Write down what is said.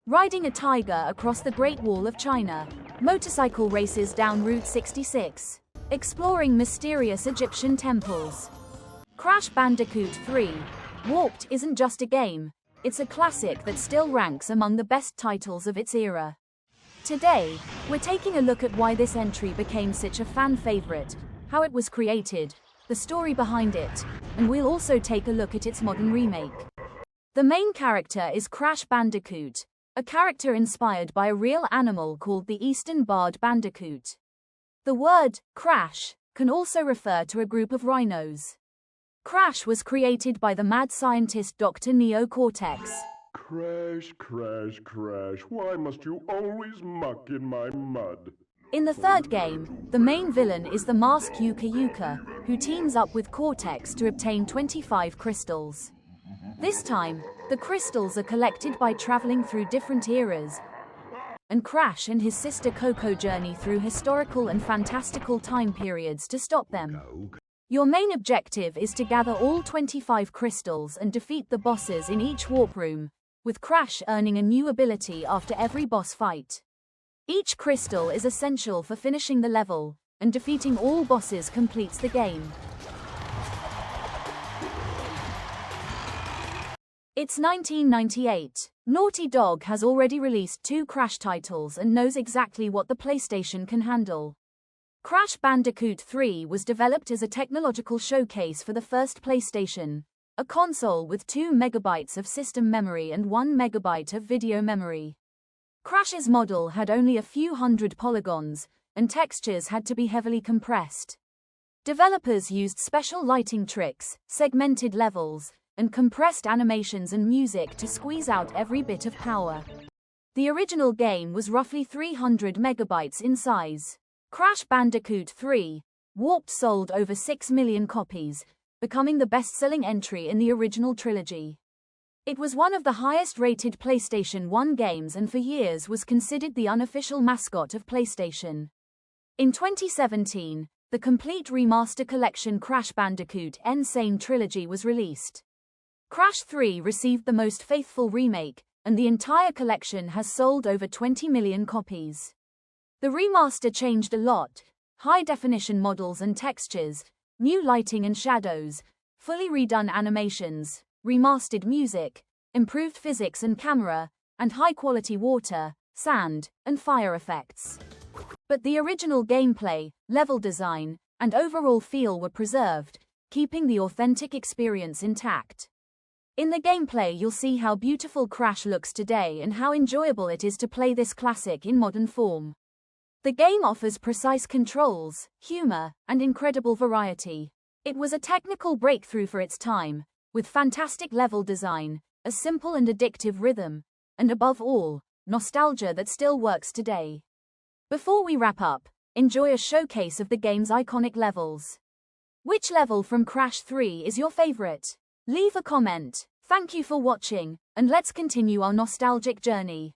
Riding a tiger across the Great Wall of China. Motorcycle races down Route 66. Exploring mysterious Egyptian temples. Crash Bandicoot 3. Warped isn't just a game, it's a classic that still ranks among the best titles of its era. Today, we're taking a look at why this entry became such a fan favorite, how it was created, the story behind it, and we'll also take a look at its modern remake. The main character is Crash Bandicoot, a character inspired by a real animal called the Eastern barred bandicoot. The word, crash, can also refer to a group of rhinos. Crash was created by the mad scientist Dr. Neo Cortex. Crash, crash, crash, why must you always muck in my mud? In the third game, the main villain is the masked Yuka Yuka, who teams up with Cortex to obtain 25 crystals. This time, the crystals are collected by traveling through different eras, and Crash and his sister Coco journey through historical and fantastical time periods to stop them. Your main objective is to gather all 25 crystals and defeat the bosses in each warp room, with Crash earning a new ability after every boss fight. Each crystal is essential for finishing the level, and defeating all bosses completes the game. It's 1998. Naughty Dog has already released 2 Crash titles and knows exactly what the PlayStation can handle. Crash Bandicoot 3 was developed as a technological showcase for the first PlayStation, a console with 2 megabytes of system memory and 1 megabyte of video memory. Crash's model had only a few hundred polygons, and textures had to be heavily compressed. Developers used special lighting tricks, segmented levels, and compressed animations and music to squeeze out every bit of power. The original game was roughly 300 megabytes in size. Crash Bandicoot 3. Warped sold over 6 million copies, becoming the best-selling entry in the original trilogy. It was one of the highest-rated PlayStation 1 games and for years was considered the unofficial mascot of PlayStation. In 2017, the complete remaster collection Crash Bandicoot N Sane Trilogy was released. Crash 3 received the most faithful remake, and the entire collection has sold over 20 million copies. The remaster changed a lot: high-definition models and textures, new lighting and shadows, fully redone animations, remastered music, improved physics and camera, and high-quality water, sand, and fire effects. But the original gameplay, level design, and overall feel were preserved, keeping the authentic experience intact. In the gameplay you'll see how beautiful Crash looks today and how enjoyable it is to play this classic in modern form. The game offers precise controls, humor, and incredible variety. It was a technical breakthrough for its time, with fantastic level design, a simple and addictive rhythm, and above all, nostalgia that still works today. Before we wrap up, enjoy a showcase of the game's iconic levels. Which level from Crash 3 is your favorite? Leave a comment. Thank you for watching, and let's continue our nostalgic journey.